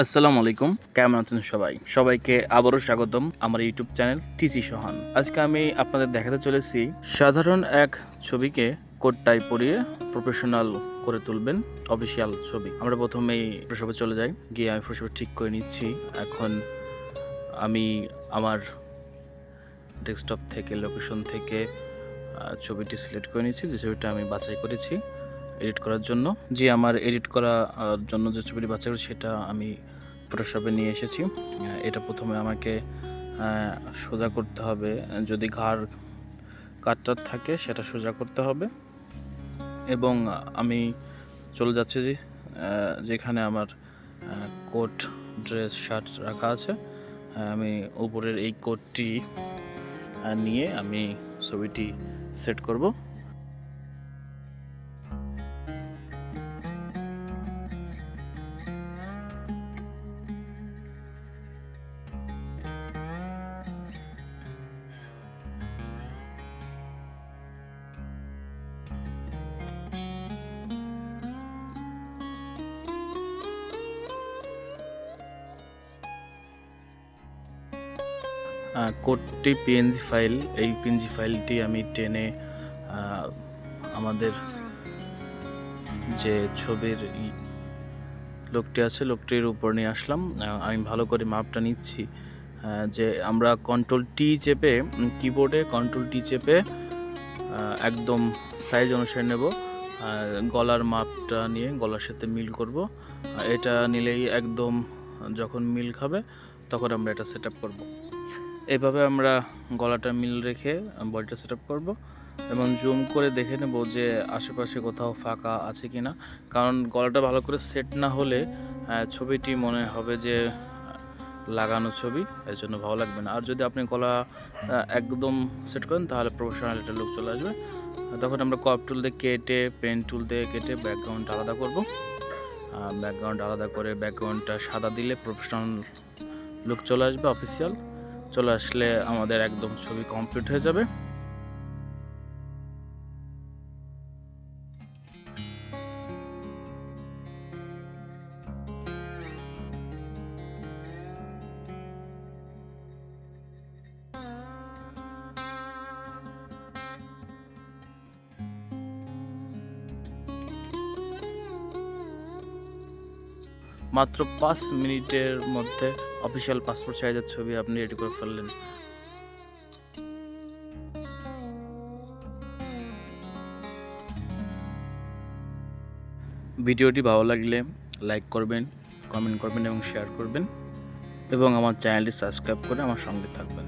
আসসালামু আলাইকুম, কেমন আছেন সবাই? সবাইকে আবারও স্বাগতম আমার ইউটিউব চ্যানেল টিসি সোহান। আজকে আমি আপনাদের দেখাতে চলেছি সাধারণ এক ছবিকে কোট টাই পরিয়ে প্রফেশনাল করে তুলবেন অফিসিয়াল ছবি। আমরা প্রথমেই ফটোশপে চলে যাই, গিয়ে আমি ফটোশপে ঠিক করে নিচ্ছি। এখন আমি আমার ডেস্কটপ থেকে লোকেশন থেকে ছবিটি সিলেক্ট করে নিচ্ছি, যে ছবিটা আমি বাছাই করেছি এডিট করার জন্য। আমার এডিট করার জন্য যে ছবিটি বাছাই করেছি সেটা আমি ফটোশপে নিয়ে এসেছি। এটা প্রথমে আমাকে সোজা করতে হবে, যদি ঘাড় কাটটার থাকে সেটা সোজা করতে হবে। এবং আমি চলে যাচ্ছি যেখানে আমার কোট ড্রেস শার্ট রাখা আছে, আমি উপরের এই কোটটি নিয়ে আমি ছবিটি সেট করব। কোডটি পিএনজি ফাইল, এই পিএনজি ফাইলটি আমি টেনে আমাদের যে ছবির লোকটি আছে লোকটির উপর নিয়ে আসলাম। আমি ভালো করে মাপটা নিচ্ছি, যে আমরা কন্ট্রোল টি চেপে, কিবোর্ডে কন্ট্রোল টি চেপে একদম সাইজ অনুসারে নেব। গলার মাপটা নিয়ে গলার সাথে মিল করব। এটা নিলেই একদম যখন মিল খাবে তখন আমরা এটা সেট আপ করবো। এইভাবে আমরা গলাটা মিল রেখে বডিটা সেট আপ করবো এবং জুম করে দেখে নেব যে আশেপাশে কোথাও ফাঁকা আছে কি না। কারণ গলাটা ভালো করে সেট না হলে ছবিটি মনে হবে যে লাগানো ছবি, এর জন্য ভালো লাগবে না। আর যদি আপনি গলা একদম সেট করেন তাহলে প্রফেশনাল একটা লুক চলে আসবে। তখন আমরা কর্ভ টুল দিয়ে কেটে, পেন টুল দিয়ে কেটে ব্যাকগ্রাউন্ড আলাদা করব। ব্যাকগ্রাউন্ড আলাদা করে ব্যাকগ্রাউন্ডটা সাদা দিলে প্রফেশনাল লুক চলে আসবে, অফিসিয়াল চলে আসলে আমাদের একদম ছবি কমপ্লিট হয়ে যাবে। মাত্র 5 মিনিটের মধ্যে অফিসিয়াল পাসপোর্ট সাইজের ছবি আপনি রেডি করে ফেললেন। ভিডিওটি ভালো লাগলে লাইক করবেন, কমেন্ট করবেন এবং শেয়ার করবেন এবং আমার চ্যানেলটি সাবস্ক্রাইব করে আমার সঙ্গে থাকবেন।